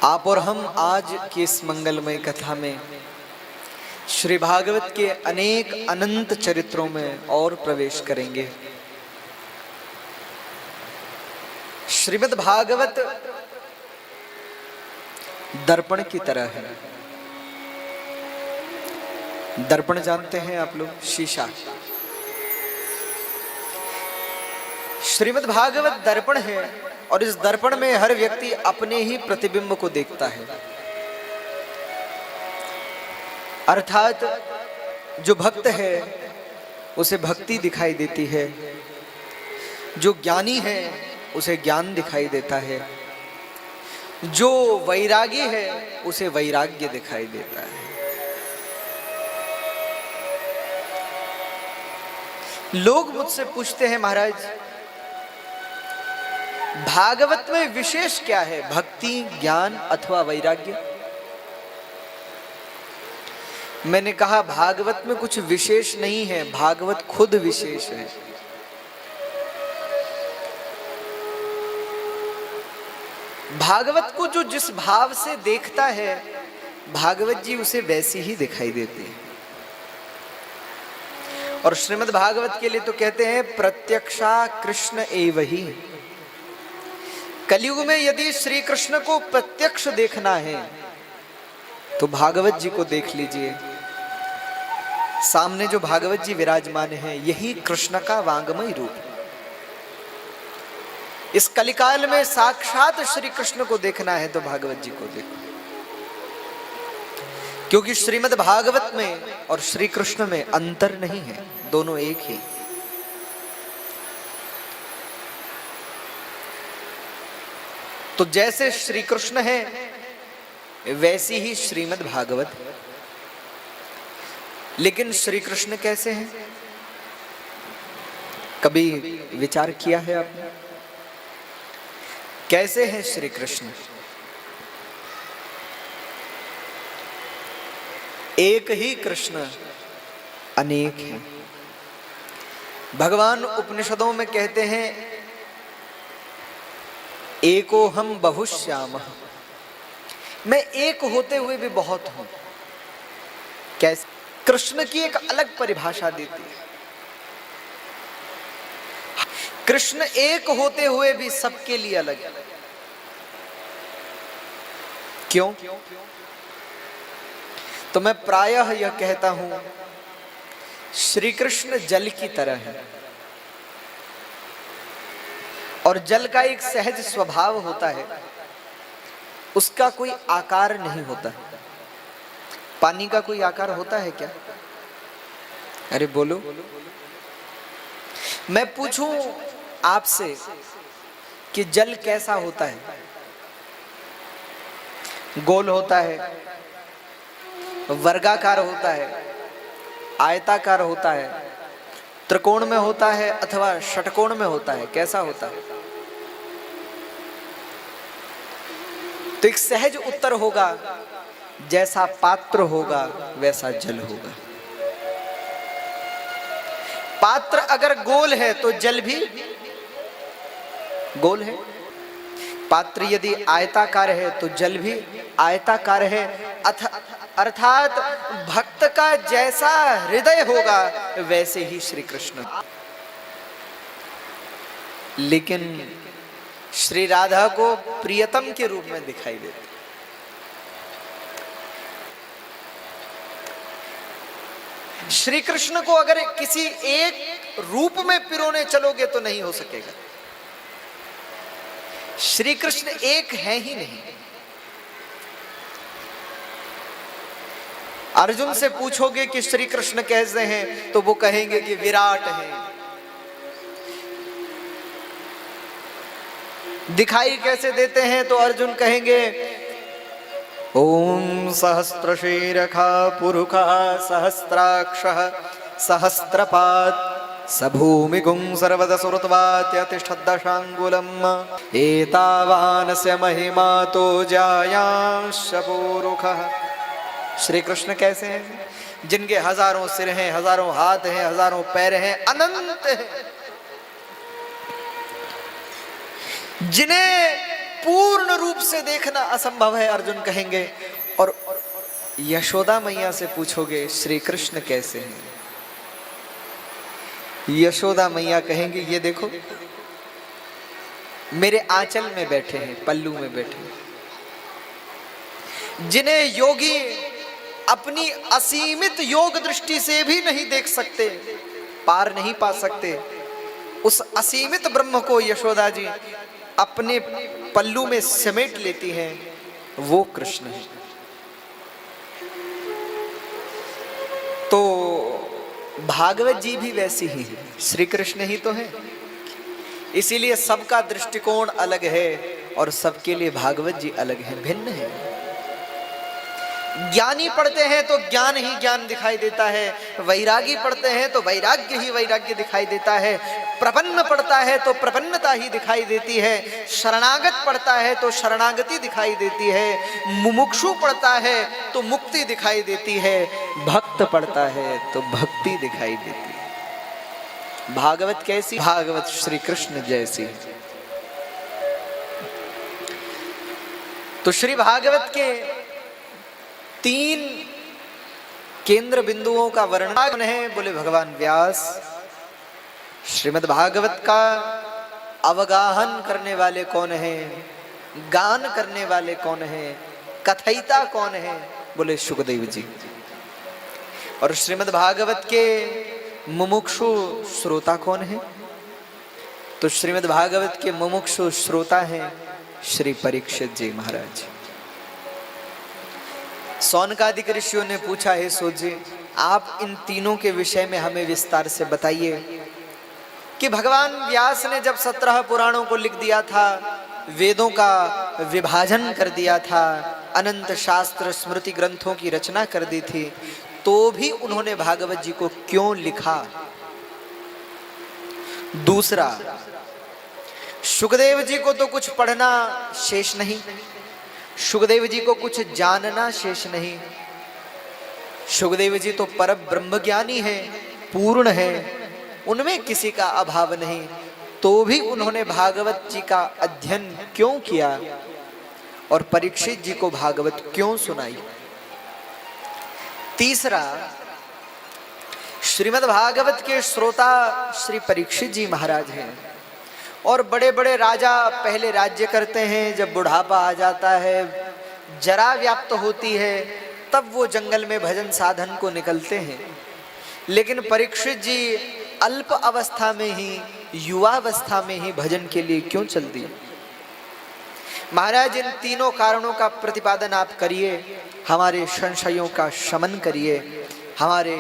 आप और हम आज की इस मंगलमय कथा में श्री भागवत के अनेक अनंत चरित्रों में और प्रवेश करेंगे। श्रीमद् भागवत दर्पण की तरह है। दर्पण जानते हैं आप लोग, शीशा। श्रीमद् भागवत दर्पण है और इस दर्पण में हर व्यक्ति अपने ही प्रतिबिंब को देखता है। अर्थात जो भक्त है उसे भक्ति दिखाई देती है, जो ज्ञानी है उसे ज्ञान दिखाई देता है, जो वैरागी है उसे वैराग्य दिखाई देता है। लोग मुझसे पूछते हैं, महाराज भागवत में विशेष क्या है, भक्ति, ज्ञान अथवा वैराग्य? मैंने कहा भागवत में कुछ विशेष नहीं है, भागवत खुद विशेष है। भागवत को जो जिस भाव से देखता है भागवत जी उसे वैसी ही दिखाई देती है। और श्रीमद् भागवत के लिए तो कहते हैं प्रत्यक्षा कृष्ण एव ही। कलयुग में यदि श्री कृष्ण को प्रत्यक्ष देखना है तो भागवत जी को देख लीजिए। सामने जो भागवत जी विराजमान हैं यही कृष्ण का वांगमय रूप। इस कलिकाल में साक्षात श्री कृष्ण को देखना है तो भागवत जी को देखो, क्योंकि श्रीमद् भागवत में और श्री कृष्ण में अंतर नहीं है, दोनों एक ही। तो जैसे श्री कृष्ण है वैसी ही श्रीमद् भागवत। लेकिन श्री कृष्ण कैसे हैं, कभी विचार किया है आपने? कैसे हैं श्री कृष्ण? एक ही कृष्ण अनेक हैं। भगवान उपनिषदों में कहते हैं एको हम बहुश्यामः, मैं एक होते हुए भी बहुत हूं। कैसे? कृष्ण की एक अलग परिभाषा देती है। कृष्ण एक होते हुए भी सबके लिए अलग है। क्यों? तो मैं प्रायः यह कहता हूं श्री कृष्ण जल की तरह है और जल का एक सहज स्वभाव होता है, उसका कोई आकार नहीं होता। पानी का कोई आकार होता है क्या? अरे बोलो। मैं पूछूं आपसे कि जल कैसा होता है? गोल होता है, वर्गाकार होता है, आयताकार होता है, त्रिकोण में होता है अथवा षटकोण में होता है? कैसा होता है? तो एक सहज उत्तर होगा, जैसा पात्र होगा वैसा जल होगा। पात्र अगर गोल है तो जल भी गोल है। पात्र यदि आयताकार है तो जल भी आयताकार है। अर्थात भक्त का जैसा हृदय होगा वैसे ही श्री कृष्ण। लेकिन श्री राधा को प्रियतम के रूप में दिखाई देते। श्री कृष्ण को अगर किसी एक रूप में पिरोने चलोगे तो नहीं हो सकेगा। श्री कृष्ण एक है ही नहीं। अर्जुन से पूछोगे कि श्री कृष्ण कैसे हैं तो वो कहेंगे कि विराट हैं। दिखाई कैसे देते हैं तो अर्जुन कहेंगे ओम सहस्रशीरखा पुरुखा सहस्राक्षः सहस्रपात् सभूमिगुं सर्वदा सुरत्वात्यतिष्ठद्दशाङ्गुलम् एतावानस्य महिमा तो जायांश पुरुखः। श्री कृष्ण कैसे हैं? जिनके हजारों सिर हैं, हजारों हाथ हैं, हजारों पैर हैं, अनंत हैं, जिन्हें पूर्ण रूप से देखना असंभव है, अर्जुन कहेंगे। और यशोदा मैया से पूछोगे श्री कृष्ण कैसे हैं, यशोदा मैया कहेंगे ये देखो मेरे आंचल में बैठे हैं, पल्लू में बैठे हैं। जिन्हें योगी अपनी असीमित योग दृष्टि से भी नहीं देख सकते, पार नहीं पा सकते, उस असीमित ब्रह्म को यशोदा जी अपने पल्लू में समेट लेती हैं, वो कृष्ण है। तो भागवत जी भी वैसी ही है, श्री कृष्ण ही तो है। इसीलिए सबका दृष्टिकोण अलग है और सबके लिए भागवत जी अलग है, भिन्न है। ज्ञानी पढ़ते हैं तो ज्ञान ही ज्ञान दिखाई देता है, वैरागी पढ़ते हैं तो वैराग्य ही वैराग्य दिखाई देता है, प्रपन्न पढ़ता है तो प्रपन्नता ही दिखाई देती है, शरणागत पढ़ता है तो शरणागति दिखाई देती है, मुमुक्षु पढ़ता है तो मुक्ति दिखाई देती है, भक्त पढ़ता है तो भक्ति दिखाई देती है। भागवत कैसी? भागवत श्री कृष्ण जैसी। तो श्री भागवत के 3 केंद्र बिंदुओं का वर्णन है, बोले भगवान व्यास। श्रीमद् भागवत का अवगाहन करने वाले कौन हैं, गान करने वाले कौन हैं, कथयिता कौन है, बोले सुखदेव जी। और श्रीमद् भागवत के मुमुक्षु श्रोता कौन है? तो श्रीमद् भागवत के मुमुक्षु श्रोता हैं श्री परीक्षित जी महाराज। सौनकादिक ऋषियों ने पूछा, हे सूत जी आप इन तीनों के विषय में हमें विस्तार से बताइए कि भगवान व्यास ने जब 17 पुराणों को लिख दिया था, वेदों का विभाजन कर दिया था, अनंत शास्त्र स्मृति ग्रंथों की रचना कर दी थी, तो भी उन्होंने भागवत जी को क्यों लिखा? दूसरा, सुखदेव जी को तो कुछ पढ़ना शेष नहीं, सुखदेव जी को कुछ जानना शेष नहीं। सुखदेव जी तो पर ब्रह्म ज्ञानी है, पूर्ण है, उनमें किसी का अभाव नहीं, तो भी उन्होंने भागवत जी का अध्ययन क्यों किया और परीक्षित जी को भागवत क्यों सुनाई? तीसरा, श्रीमद् भागवत के श्रोता श्री परीक्षित जी महाराज हैं और बड़े बड़े राजा पहले राज्य करते हैं, जब बुढ़ापा आ जाता है, जरा व्याप्त होती है, तब वो जंगल में भजन साधन को निकलते हैं। लेकिन परीक्षित जी अल्प अवस्था में ही, युवावस्था में ही भजन के लिए क्यों चल दिए? महाराज इन तीनों कारणों का प्रतिपादन आप करिए, हमारे संशयों का शमन करिए, हमारे